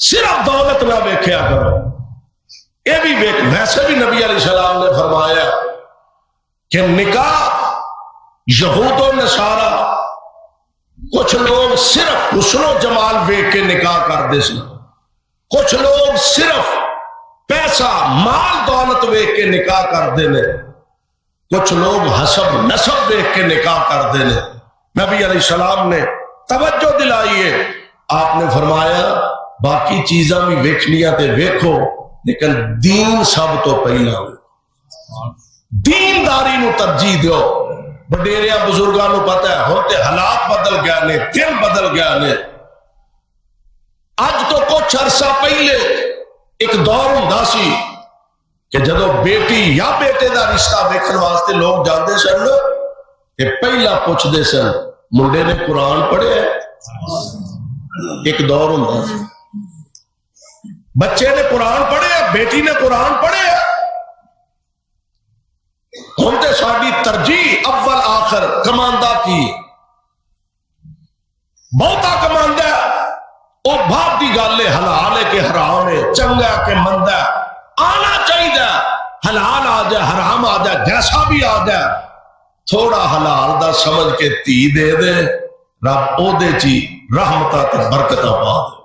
صرف دولت نہ ویکھیا کرو، یہ بھی ویسے بھی نبی علیہ السلام نے فرمایا کہ نکاح یہود و نصارہ کچھ لوگ صرف حسن و جمال ویکھ کے نکاح کرتے سن، کچھ لوگ صرف پیسہ مال دولت ویکھ کے نکاح کرتے ہیں، کچھ لوگ حسب نسب دیکھ کے نکاح کرتے ہیں۔ نبی علیہ السلام نے توجہ دلائی ہے، آپ نے فرمایا باقی چیزاں بھی ویکھنیاں تے ویکھو لیکن دین سب تو پہلا ہو، دینداری نو ترجیح دیو۔ وڈیریاں بزرگاں نو پتہ ہے ہن تے حالات بدل گئے نے، دن بدل گئے نے۔ اج تو کچھ عرصہ پہلے ایک دور ہوندا سی کہ جدو بیٹی یا بیٹے دا رشتہ دیکھن واسطے لوگ جاندے سن کہ پہلا پوچھدے سن منڈے نے قرآن پڑھے، ایک دور ہوندا سی بچے نے قرآن پڑھے، بیٹی نے قرآن پڑھے، ہن تے ساڈی ترجیح اول آخر کماندا کی بہتا کماندا او باپ دی گل ہے، حلال ہے کہ حرام ہے، چنگا ہے کہ مندا ہے، آنا چاہیے، حلال آ جائے حرام آ جائے جیسا بھی آ جائے، تھوڑا حلال دا سمجھ کے تی دے دے، رب او دے چی رحمتہ تے برکتہ پا دے۔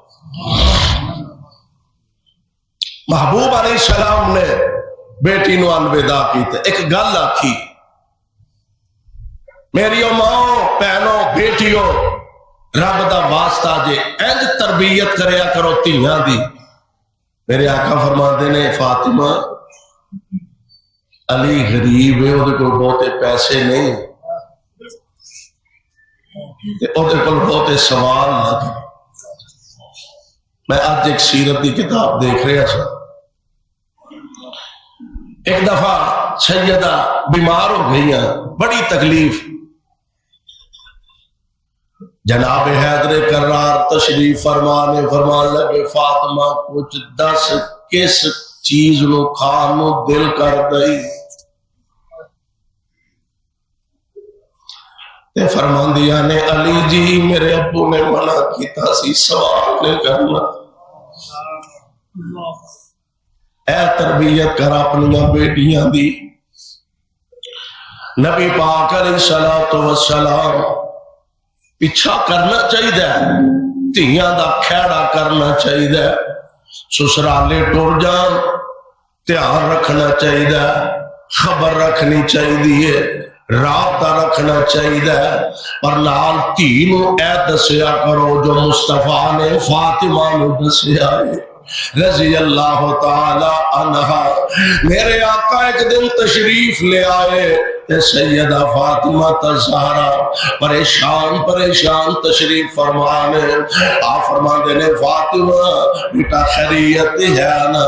محبوب علیہ السلام نے بیٹی نو الوداع کیتے، ایک گل آکھی، میری ماں بہنوں بیٹیوں رب دا واسطہ جے انج تربیت کریا کرو تیاں دی۔ میرے آقا فرماتے نے فاطمہ علی غریب ہے، وہ کوئی بہتے پیسے نہیں، وہ بہتے سوال نہ کرے۔ میں آج ایک سیرت کی کتاب دیکھ رہا سا، ایک دفعہ سیدہ بیمار ہو گئی ہیں، بڑی تکلیف، جناب حیدر کرار تشریف فرمان لگے فاطمہ کچھ دس کس چیز نو کھان نو دل کر دئی، تے فرماندیاں نے علی جی میرے ابو نے منع کیتا سی سوال نہیں کرنا، اے تربیت کر اپنی بیٹیاں دی۔ نبی پاک علیہ السلام پیچھا کرنا چاہیے، تیاں دا کھیڑا کرنا چاہیے، سسرالے ٹر جان دھیان رکھنا چاہیے، خبر رکھنی چاہیے، رابطہ رکھنا چاہیے، پر نال دھی نو اے دسیا کرو جو مصطفیٰ نے فاطمہ نو دسیا ہے رضی اللہ تعالی عنہا۔ میرے آقا ایک دن تشریف لے آئے، سیدہ فاطمہ الزہرا پریشان تشریف فرمانے، آپ فرمانے نے فاطمہ بیٹا خیریت ہے نا؟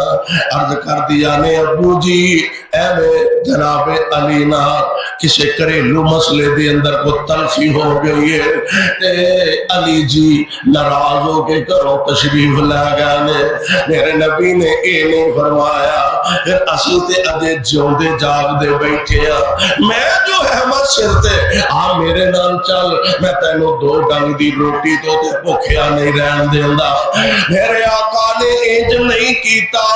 عرض کر دیا نے ابو جی اے جناب علی نا کسی گھریلو مسئلے دے اندر کو تلخی ہو گئی ہے، علی جی ناراض ہو کے کرو تشریف لے گئے نے۔ میرے نبی نے اے نہیں فرمایا پھر اسی تے اجے جیوندے جاگ دے بیٹھے ہیں، میں جو احمد سر تے آ میرے نال چل، میں تینوں دو ڈنگ دی روٹی تو تے بھوکھیا نہیں رہن دیندا۔ میرے آقا نے انج نہیں کیتا،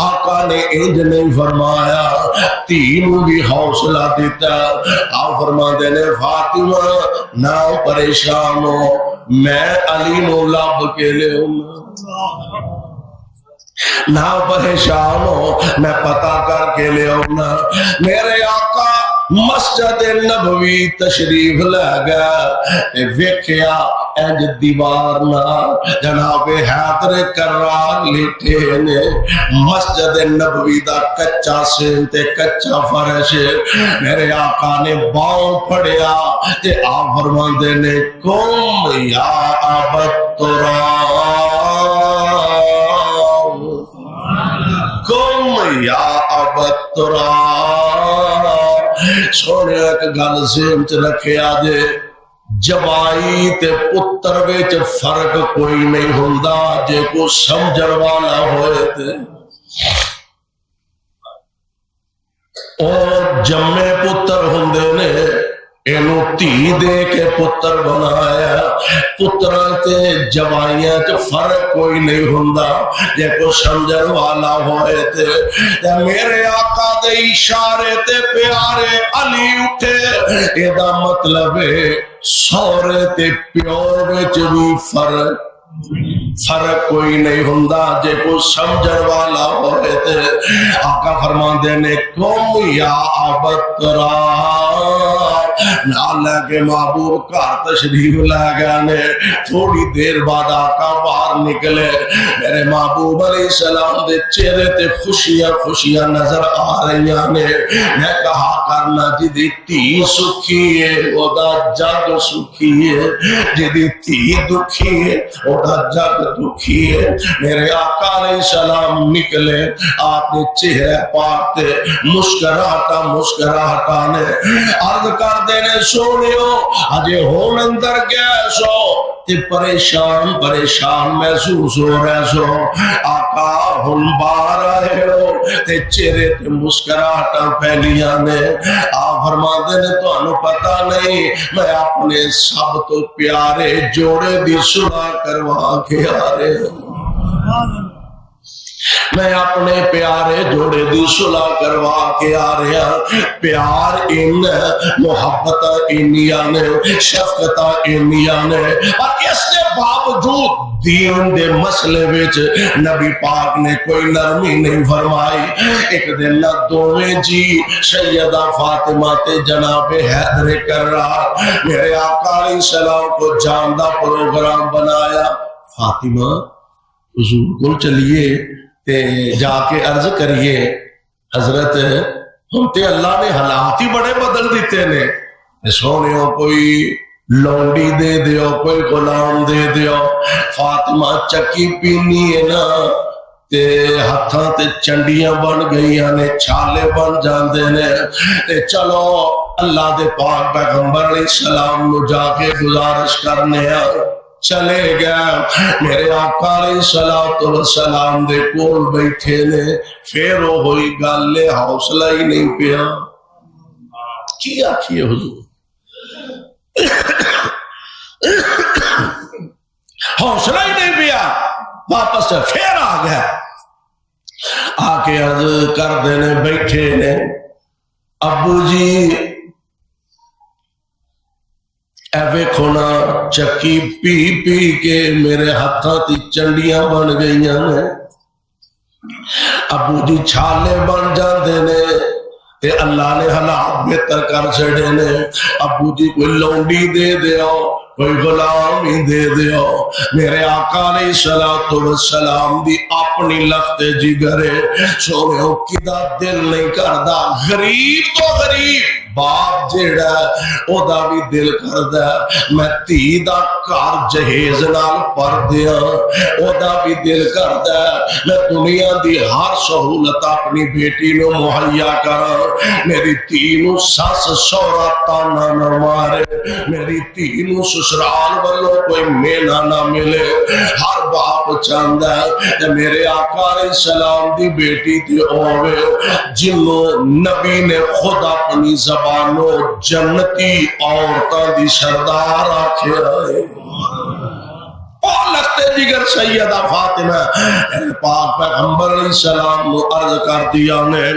آقا نے انج نہیں فرمایا، تینوں بھی حوصلہ دیتا۔ آپ فرماندے نے فاطمہ نہ پریشان ہو، میں علی نو لب کے لے نہ پریشان ہو، میں پتہ کر کے لے آؤں۔ میرے آقا مسجد نبوی تشریف لے گیا، ویکھیا انج دیوار نہ جناب حیدر کرار لیٹے نے، مسجد نبوی دا کچا سین تے کچا فرش، میرے آقا نے باؤں پھڑیا تے آپ فرماندے نے قم یا ابت تراب، قم یا ابت تراب، سونے ایک گل ذہن چ رکھیا جے جوائی تے پتر وچ فرق کوئی نہیں ہوندا جے کو سمجھن والا ہوئے تے اور جمے پتر ہوندے نے اینو تھی دے کے پتر بنایا پتر تے جوائیاں تے فرق کوئی نہیں ہوندا جے کو سمجھن والا ہوئے تے میرے آقا دے اشارے تے پیارے علی اٹھے اے دا مطلب ہے سورے تے پیو وچ بھی فرق کوئی نہیں ہوندا جے کو سمجھن والا ہوئے تے آقا فرماندے نے قوم یا ابترا نال کے محبوب گھر تشریف لے گئے نے تھوڑی دیر بعد آقا باہر نکلے میرے محبوب علیہ السلام دے چہرے تے خوشیاں نظر آ رہی نے میں کہا کرنا جدی تھی سکھی ہے او دا جگ سکھی ہے جدی تھی دکھی ہے او دا جگ دکھی ہے میرے آقا علیہ السلام نکلے آپ نے چہرے پاک تے مسکراہٹا نے عرض کر دینے سونیو اجے ہون اندر گیا سو تے پریشان محسوس ہو رہے سو آقا ہن باہر آئے ہو تے چہرے تے مسکراہٹاں پھیلیاں نے آپ فرما دینے تو انہوں پتہ نہیں میں اپنے سب تو پیارے جوڑے دی صلح کروا کے آ رہے ہوں میں اپنے پیارے جوڑے دی صلح کروا کے آ رہا پیار ان محبت انیاں نے شفقت انیاں نے اور اس کے باوجود دین دے مسئلے وچ نبی پاک نے کوئی نرمی نہیں فرمائی ایک دن نہ دوویں جی سیدہ فاطمہ تے جناب حیدر کرار میرے آقا علیہ السلام کو جاندہ پروگرام بنایا فاطمہ حضور کو چلیے تے جا کے عرض کریے حضرت ہم تے اللہ نے حالات ہی بڑے بدل دیتے نے سونیوں کوئی لونڈی دے دیو کوئی غلام دے دیو فاطمہ چکی پینی ہے نا تے ہتھاں تے چنڈیاں بن گئیاں نے چھالے بن جاندے نے تے چلو اللہ دے پاک پیغمبر علیہ السلام نو جا کے گزارش کرنے چلے گیا میرے آقا علیہ السلام دے کول بیٹھے نے پھر وہ ہوئی گل حوصلہ ہی نہیں پیا کی آکھیے حضور حوصلہ ہی نہیں پیا واپس پھر آ گیا آ کے عرض کر دینے بیٹھے نے ابو جی ایوے کھونا چکی پی پی کے میرے ہاتھاں تی چنڈیاں بن گئیاں نے ابو جی چھالے بن جاندے نے تے اللہ نے حالات بہتر کر چھڑے نے ابو جی کوئی لونڈی دے دیو کوئی غلام ہی دے دیو میرے آقا علیہ السلام دی اپنی لخت جگرے سونے کدا دل نہیں کردا غریب تو غریب باپ جیڑا او دا بھی دل کردا میں تھی دا کار جہیز نال پر دیا او دا بھی دل کردا میں دنیا دی ہر سہولت اپنی بیٹی نو مہیا کرا میری تھی نو ساس سورا تانا نہ مارے میری تھی نو سسرال والوں کوئی مینا نہ ملے ہر باپ چاہتا ہے میرے آقا علیہ السلام دی بیٹی تھی اوے جنہوں نبی نے خود اپنی زبانوں جنتی عورتاں دی سردار آکھے آئے اور لگتے جگر سیدہ فاطمہ پاک پیغمبر علیہ السلام نے عرض کر دیا نے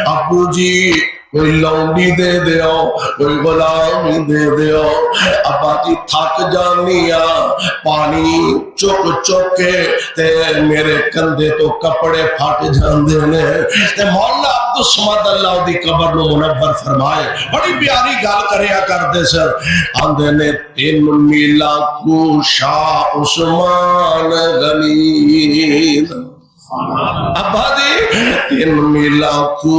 ابو جی کوئی لونڈی دے دیو کوئی غلام دے دیو ابا جی تھک جانیا پانی چک کے تے میرے کندھے تو کپڑے پھٹ جاندے نے تے مولا عبدالصمد اللہ دی قبر نو منور فرمائے بڑی پیاری گل کریا کردے سر آندے نے 3 میلا کو شاہ عثمان غنی ابا دی 3 میلا کو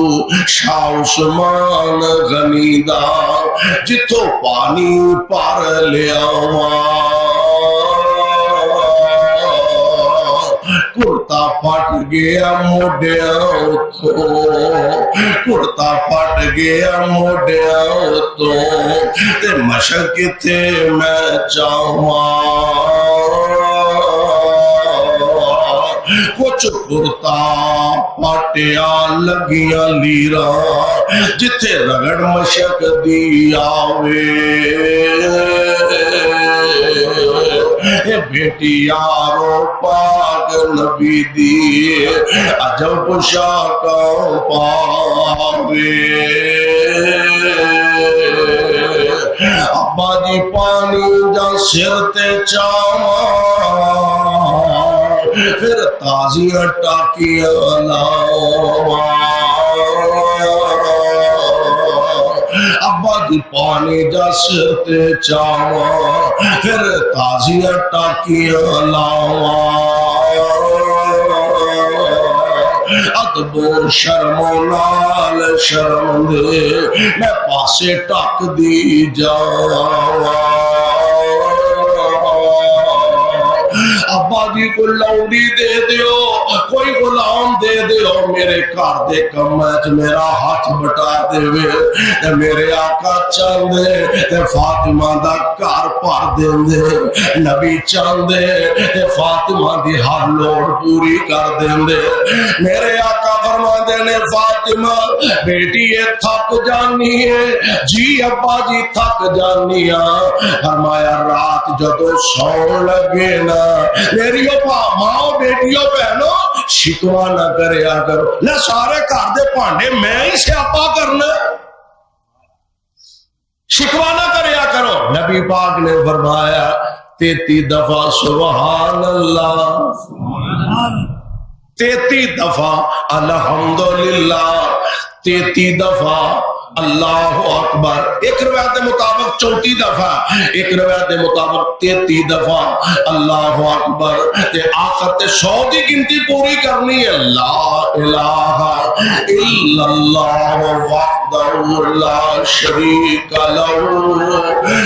شاہ عثمان غنی دا جتوں پانی پار لیا کرتا کرتا پھٹ گیا موڈیاں اتوں، کرتا پھٹ گیا موڈیاں اتوں، تے مشق کتے میں چاہواں، کچھ کرتا پٹیا لگیاں لیراں، جتھے رگڑ مشق دی آوے، اے بیٹی یارو پاک نبی دی عجب پوشاکاں پاوے، ابا جی پانی جا سر تے چاواں، پھر تازیاں ٹاکیاں لاواں، ابا جی پانی جا سر تے چاواں، پھر تازیاں ٹاکیاں لاواں، ادب و شرم و نال شرم دے میں پاسے ٹک دی جاواں، ابا جی کو لوڑی دے دیو، کوئی غلام دے دیو، میرے گھر دے کمچ میرا ہاتھ بٹا دے وے، تے میرے آقا چل دے تے فاطمہ دا گھر بھر دیندے، نبی چل دے تے فاطمہ دی ہر لوڑ پوری کر دیندے، میرے آقا فرماندے نے فاطمہ بیٹی یہ تھک جانی ہے، جی ابا جی تھک جانی ہاں، فرمایا رات جدو سون لگے نا میری ماں بیٹیوں بہنوں شکوا نہ کریا کرو، نہ سارے گھر دے بھانڈے میں ہی سیاپا کرنا، شکوا نہ کریا کرو، نبی پاک نے فرمایا 33 دفعہ سبحان اللہ، 33 دفعہ الحمدللہ، 33 دفعہ اللہ اکبر، ایک روایت کے مطابق 34 دفعہ، ایک روایت کے مطابق 33 دفعہ اللہ اکبر، تے آخر تے 100 دی گنتی پوری کرنی ہے، لا الہ الا اللہ وحدہ لا شریک لہ،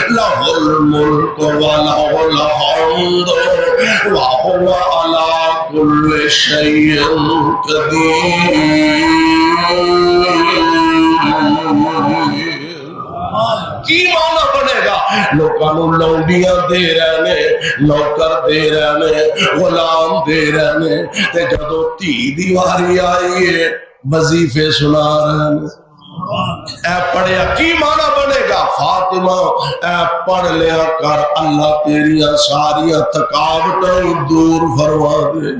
لہ الملک ولہ الحمد وہو علی کل شیء قدیر۔ کی معنی بنے گا؟ لوکانو لونڈیاں دے رہنے، نوکر دے رہنے، غلام دے رہنے، تے جدو تھی دیواری آئیے وظیفے سنا رہنے، اے پڑھیا کی معنی بنے گا؟ فاطمہ اے پڑھ لیا کر، اللہ تیریاں ساریاں تھکاوٹیں دور فرما دے۔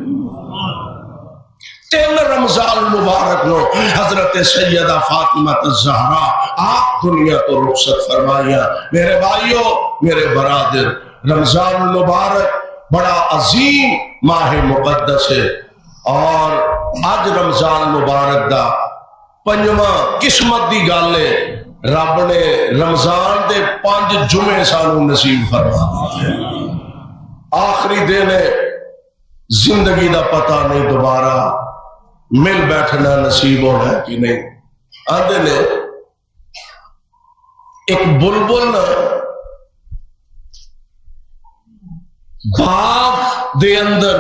3 رمضان مبارک نو حضرت سیدہ فاطمہ الزہرا آپ دنیا کو رخصت فرمایا۔ میرے بھائیوں، میرے برادر، رمضان المبارک بڑا عظیم ماہ مقدس ہے، اور آج رمضان مبارک دا 5واں قسمت دی گل ہے، رب نے رمضان دے 5 جمعے سانو نصیب فرما، آخری دن ہے، زندگی دا پتہ نہیں دوبارہ مل بیٹھنا نصیب ہونا ہے کہ نہیں۔ آدھے نے ایک بلبل باغ دے اندر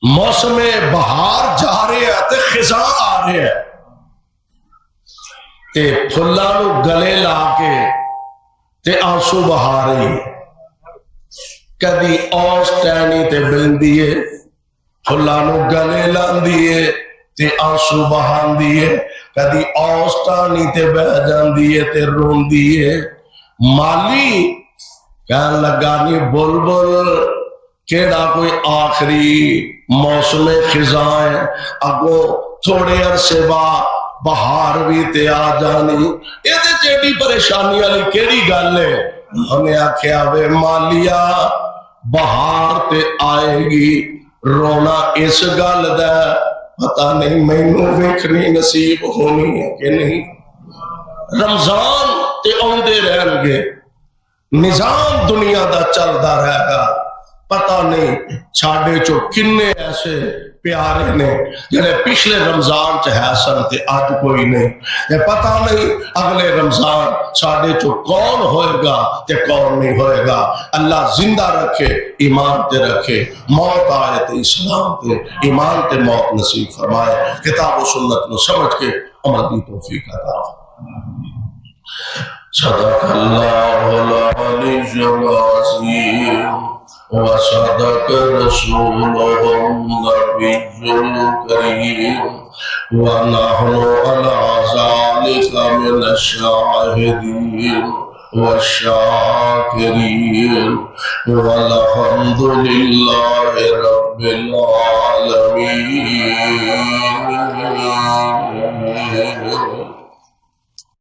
موسم بہار جا رہے ہیں تے خزاں آ رہے ہیں، تے پھلاں نو گلے لا کے تے آنسو بہا رہی، کدی اوس ٹہنی تے بلندی ہے، پھلانو گلے لاندی ہے تے آنسو بہاندی ہے، کدی اوس ٹہنی تے بہ جاندی ہے تے روندی ہے۔ مالی کہن لگا نی بلبل کیڑا کوئی آخری موسم خزاں ہے، اگو تھوڑے عرصے بعد بہار بھی تے آ جانی، یہ تے چیڑی پریشانی والی کیڑی گل ہے؟ ہمیں آکھیا وے مالیا بہار تے آئے گی، رونا اس گل دا پتہ نہیں مینوں ویکھنی نصیب ہونی ہے کہ نہیں۔ رمضان تے اوندے رہن گے، نظام دنیا دا چلدا رہے گا، پتہ نہیں چھاڑے چو کنے ایسے پیارے نے جڑے پچھلے رمضان چ ہے سن تے اج کوئی نہیں تے پتہ نہیں اگلے رمضان ساڈے چو کون ہوئے گا تے کون نہیں ہوئے گا اللہ زندہ رکھے ایمان تے رکھے موت آئے تے اسلام تے ایمان تے موت نصیب فرمائے کتاب و سنت نو سمجھ کے عمل دی توفیق عطا صدق اللہ العلی العظیم وصدق رسوله النبي الكريم ونحن على ذلك من الشاهدين والشاكرين والحمد لله رب العالمين